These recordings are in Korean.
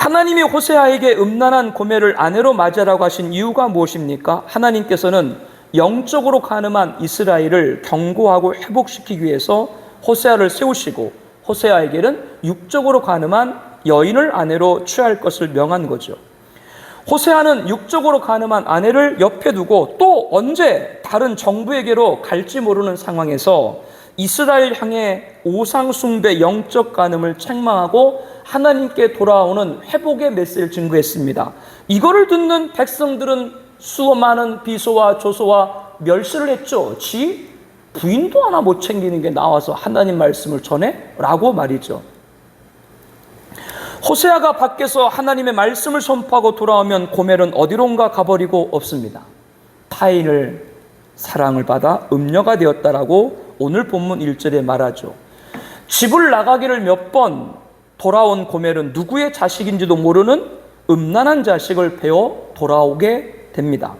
하나님이 호세아에게 음란한 고멜을 아내로 맞이하라고 하신 이유가 무엇입니까? 하나님께서는 영적으로 가늠한 이스라엘을 경고하고 회복시키기 위해서 호세아를 세우시고 호세아에게는 육적으로 가늠한 여인을 아내로 취할 것을 명한 거죠. 호세아는 육적으로 가늠한 아내를 옆에 두고 또 언제 다른 정부에게로 갈지 모르는 상황에서 이스라엘 향해 우상 숭배 영적 간음을 책망하고 하나님께 돌아오는 회복의 메시지를 증거했습니다. 이거를 듣는 백성들은 수많은 비소와 조소와 멸시를 했죠. 지 부인도 하나 못 챙기는 게 나와서 하나님 말씀을 전해? 라고 말이죠. 호세아가 밖에서 하나님의 말씀을 선포하고 돌아오면 고멜은 어디론가 가버리고 없습니다. 타인을 사랑을 받아 음녀가 되었다라고 오늘 본문 1절에 말하죠. 집을 나가기를 몇 번 돌아온 고멜은 누구의 자식인지도 모르는 음란한 자식을 배워 돌아오게 됩니다.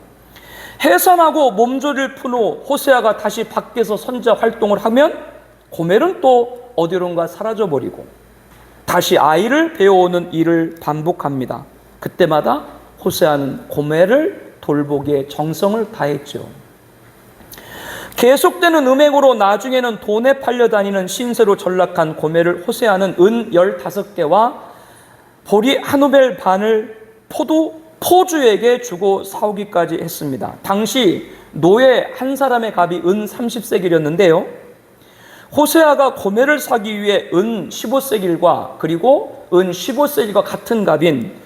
해산하고 몸조리를 푼 후 호세아가 다시 밖에서 선자 활동을 하면 고멜은 또 어디론가 사라져버리고 다시 아이를 배워오는 일을 반복합니다. 그때마다 호세아는 고멜을 돌보기에 정성을 다했죠. 계속되는 음행으로 나중에는 돈에 팔려 다니는 신세로 전락한 고멜을 호세아는 은 15개와 보리 한 우멜 반을 포주에게 주고 사오기까지 했습니다. 당시 노예 한 사람의 값이 은 30세겔이었는데요. 호세아가 고멜을 사기 위해 은 15세겔과 그리고 은 15세겔과 같은 값인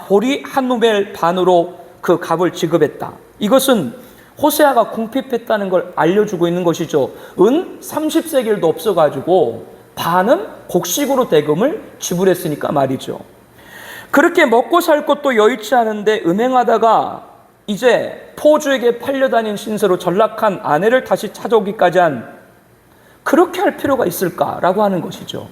보리 한 우멜 반으로 그 값을 지급했다. 이것은 호세아가 궁핍했다는 걸 알려주고 있는 것이죠. 은 30세겔도 없어가지고 반은 곡식으로 대금을 지불했으니까 말이죠. 그렇게 먹고 살 것도 여의치 않은데 음행하다가 이제 포주에게 팔려다닌 신세로 전락한 아내를 다시 찾아오기까지 한 그렇게 할 필요가 있을까라고 하는 것이죠.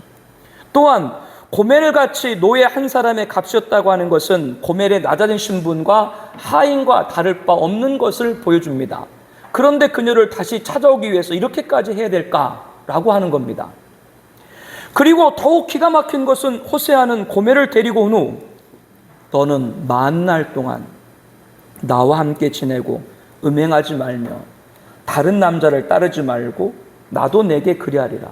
또한 고멜같이 노예 한 사람의 값이었다고 하는 것은 고멜의 낮아진 신분과 하인과 다를 바 없는 것을 보여줍니다. 그런데 그녀를 다시 찾아오기 위해서 이렇게까지 해야 될까라고 하는 겁니다. 그리고 더욱 기가 막힌 것은 호세아는 고멜을 데리고 온 후 너는 만날 동안 나와 함께 지내고 음행하지 말며 다른 남자를 따르지 말고 나도 내게 그리하리라.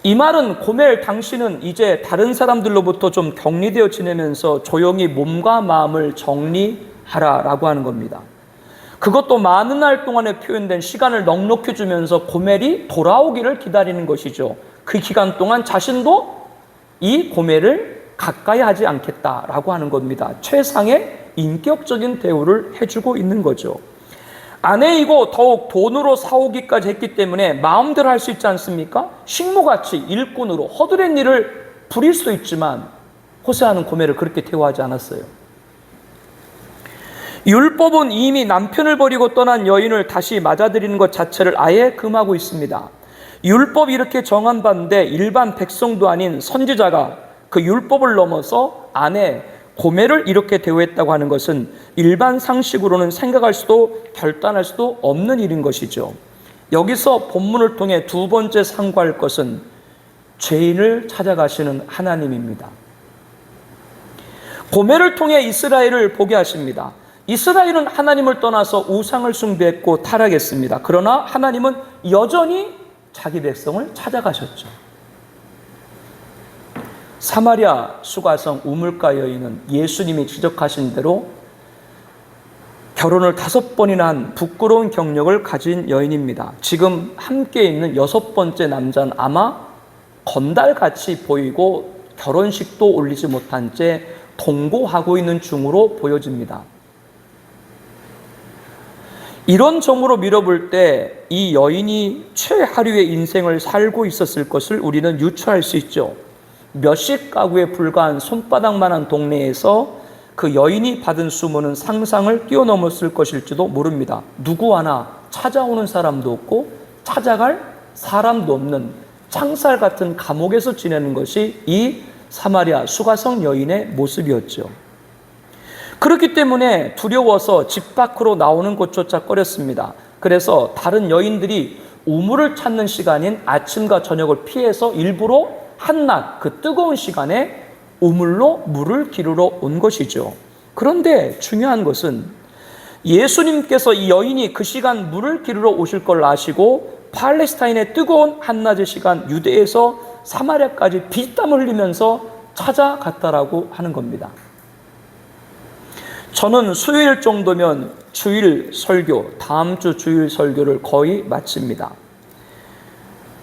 이 말은 고멜 당신은 이제 다른 사람들로부터 좀 격리되어 지내면서 조용히 몸과 마음을 정리하라라고 하는 겁니다. 그것도 많은 날 동안에 표현된 시간을 넉넉히 주면서 고멜이 돌아오기를 기다리는 것이죠. 그 기간 동안 자신도 이 고멜을 가까이 하지 않겠다라고 하는 겁니다. 최상의 인격적인 대우를 해주고 있는 거죠. 아내이고 더욱 돈으로 사오기까지 했기 때문에 마음대로 할 수 있지 않습니까? 식모같이 일꾼으로 허드렛 일을 부릴 수도 있지만 호세아는 고멜을 그렇게 대우하지 않았어요. 율법은 이미 남편을 버리고 떠난 여인을 다시 맞아들이는 것 자체를 아예 금하고 있습니다. 율법이 이렇게 정한 바인데 일반 백성도 아닌 선지자가 그 율법을 넘어서 아내 고멜을 이렇게 대우했다고 하는 것은 일반 상식으로는 생각할 수도 결단할 수도 없는 일인 것이죠. 여기서 본문을 통해 두 번째 상고할 것은 죄인을 찾아가시는 하나님입니다. 고멜을 통해 이스라엘을 보게 하십니다. 이스라엘은 하나님을 떠나서 우상을 숭배했고 타락했습니다. 그러나 하나님은 여전히 자기 백성을 찾아가셨죠. 사마리아 수가성 우물가 여인은 예수님이 지적하신 대로 결혼을 5번이나 한 부끄러운 경력을 가진 여인입니다. 지금 함께 있는 6번째 남자는 아마 건달같이 보이고 결혼식도 올리지 못한 채 동거하고 있는 중으로 보여집니다. 이런 점으로 밀어볼 때 이 여인이 최하류의 인생을 살고 있었을 것을 우리는 유추할 수 있죠. 몇십 가구에 불과한 손바닥만한 동네에서 그 여인이 받은 수모는 상상을 뛰어넘었을 것일지도 모릅니다. 누구 하나 찾아오는 사람도 없고 찾아갈 사람도 없는 창살 같은 감옥에서 지내는 것이 이 사마리아 수가성 여인의 모습이었죠. 그렇기 때문에 두려워서 집 밖으로 나오는 것조차 꺼렸습니다. 그래서 다른 여인들이 우물을 찾는 시간인 아침과 저녁을 피해서 일부러 한낮 그 뜨거운 시간에 우물로 물을 기르러 온 것이죠. 그런데 중요한 것은 예수님께서 이 여인이 그 시간 물을 기르러 오실 걸 아시고 팔레스타인의 뜨거운 한낮의 시간 유대에서 사마리아까지 피땀을 흘리면서 찾아갔다라고 하는 겁니다. 저는 수요일 정도면 주일 설교, 다음 주 주일 설교를 거의 마칩니다.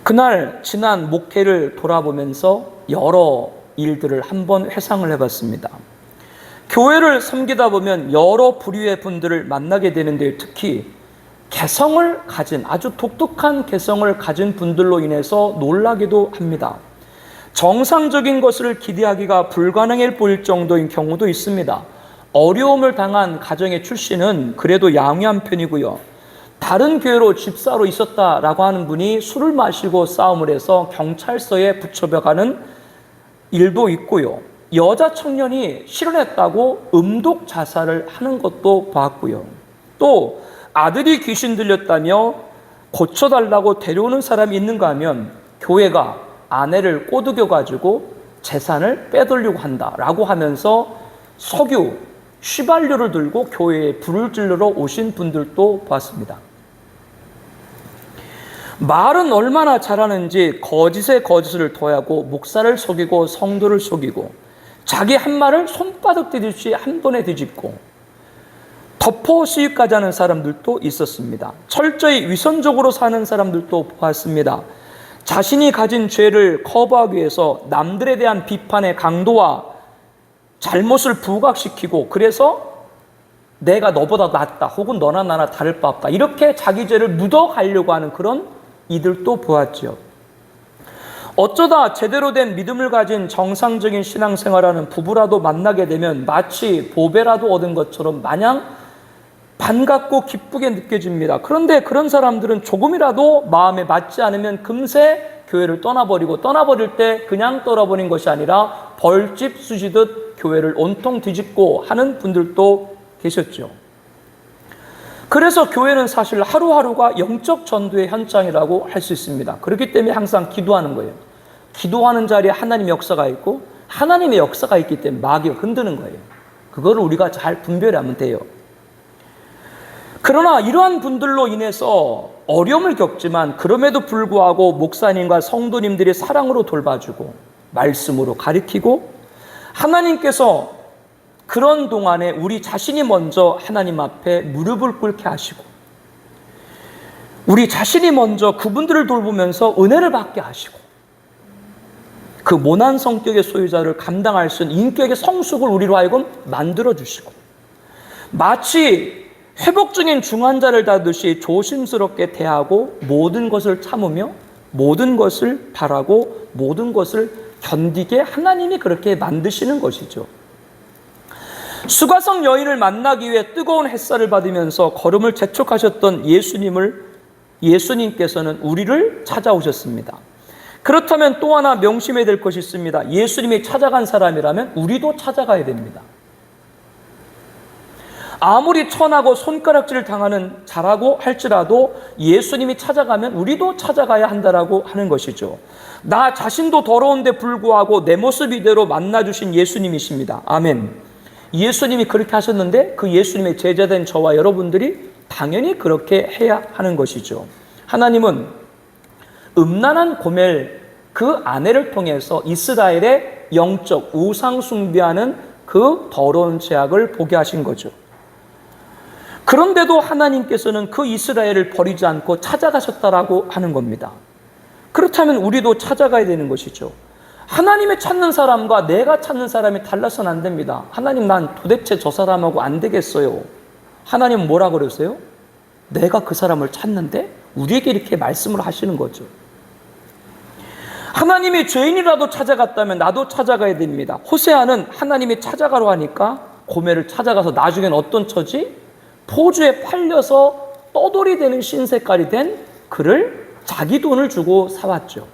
그날 지난 목회를 돌아보면서 여러 일들을 한번 회상을 해봤습니다. 교회를 섬기다 보면 여러 부류의 분들을 만나게 되는데 특히 개성을 가진, 아주 독특한 개성을 가진 분들로 인해서 놀라기도 합니다. 정상적인 것을 기대하기가 불가능해 보일 정도인 경우도 있습니다. 어려움을 당한 가정의 출신은 그래도 양호한 편이고요. 다른 교회로 집사로 있었다라고 하는 분이 술을 마시고 싸움을 해서 경찰서에 붙여가는 일도 있고요. 여자 청년이 실혼했다고 음독 자살을 하는 것도 봤고요. 또 아들이 귀신 들렸다며 고쳐달라고 데려오는 사람이 있는가 하면 교회가 아내를 꼬드겨가지고 재산을 빼돌려고 한다라고 하면서 석유, 휘발유를 들고 교회에 불을 질러러 오신 분들도 봤습니다. 말은 얼마나 잘하는지 거짓에 거짓을 더하고 목사를 속이고 성도를 속이고 자기 한 말을 손바닥 뒤집듯이 한 번에 뒤집고 덮어 씌우기까지 하는 사람들도 있었습니다. 철저히 위선적으로 사는 사람들도 보았습니다. 자신이 가진 죄를 커버하기 위해서 남들에 대한 비판의 강도와 잘못을 부각시키고 그래서 내가 너보다 낫다 혹은 너나 나나 다를 바 없다 이렇게 자기 죄를 묻어가려고 하는 그런 이들도 보았죠. 어쩌다 제대로 된 믿음을 가진 정상적인 신앙생활하는 부부라도 만나게 되면 마치 보배라도 얻은 것처럼 마냥 반갑고 기쁘게 느껴집니다. 그런데 그런 사람들은 조금이라도 마음에 맞지 않으면 금세 교회를 떠나버리고 떠나버릴 때 그냥 떠나버린 것이 아니라 벌집 쑤시듯 교회를 온통 뒤집고 하는 분들도 계셨죠. 그래서 교회는 사실 하루하루가 영적 전도의 현장이라고 할 수 있습니다. 그렇기 때문에 항상 기도하는 거예요. 기도하는 자리에 하나님의 역사가 있고 하나님의 역사가 있기 때문에 마귀가 흔드는 거예요. 그거를 우리가 잘 분별하면 돼요. 그러나 이러한 분들로 인해서 어려움을 겪지만 그럼에도 불구하고 목사님과 성도님들이 사랑으로 돌봐주고 말씀으로 가르치고 하나님께서 그런 동안에 우리 자신이 먼저 하나님 앞에 무릎을 꿇게 하시고 우리 자신이 먼저 그분들을 돌보면서 은혜를 받게 하시고 그 모난 성격의 소유자를 감당할 수 있는 인격의 성숙을 우리로 하여금 만들어주시고 마치 회복적인 중환자를 다듯이 조심스럽게 대하고 모든 것을 참으며 모든 것을 바라고 모든 것을 견디게 하나님이 그렇게 만드시는 것이죠. 수가성 여인을 만나기 위해 뜨거운 햇살을 받으면서 걸음을 재촉하셨던 예수님께서는 우리를 찾아오셨습니다. 그렇다면 또 하나 명심해야 될 것이 있습니다. 예수님이 찾아간 사람이라면 우리도 찾아가야 됩니다. 아무리 천하고 손가락질을 당하는 자라고 할지라도 예수님이 찾아가면 우리도 찾아가야 한다라고 하는 것이죠. 나 자신도 더러운데 불구하고 내 모습 이대로 만나주신 예수님이십니다. 아멘. 예수님이 그렇게 하셨는데 그 예수님의 제자된 저와 여러분들이 당연히 그렇게 해야 하는 것이죠. 하나님은 음란한 고멜 그 아내를 통해서 이스라엘의 영적 우상 숭배하는 그 더러운 죄악을 보게 하신 거죠. 그런데도 하나님께서는 그 이스라엘을 버리지 않고 찾아가셨다라고 하는 겁니다. 그렇다면 우리도 찾아가야 되는 것이죠. 하나님의 찾는 사람과 내가 찾는 사람이 달라서는 안 됩니다. 하나님, 난 도대체 저 사람하고 안 되겠어요. 하나님은 뭐라 그러세요? 내가 그 사람을 찾는데 우리에게 이렇게 말씀을 하시는 거죠. 하나님이 죄인이라도 찾아갔다면 나도 찾아가야 됩니다. 호세아는 하나님이 찾아가러 하니까 고멜을 찾아가서 나중엔 어떤 처지? 포주에 팔려서 떠돌이 되는 신세깔이 된 그를 자기 돈을 주고 사왔죠.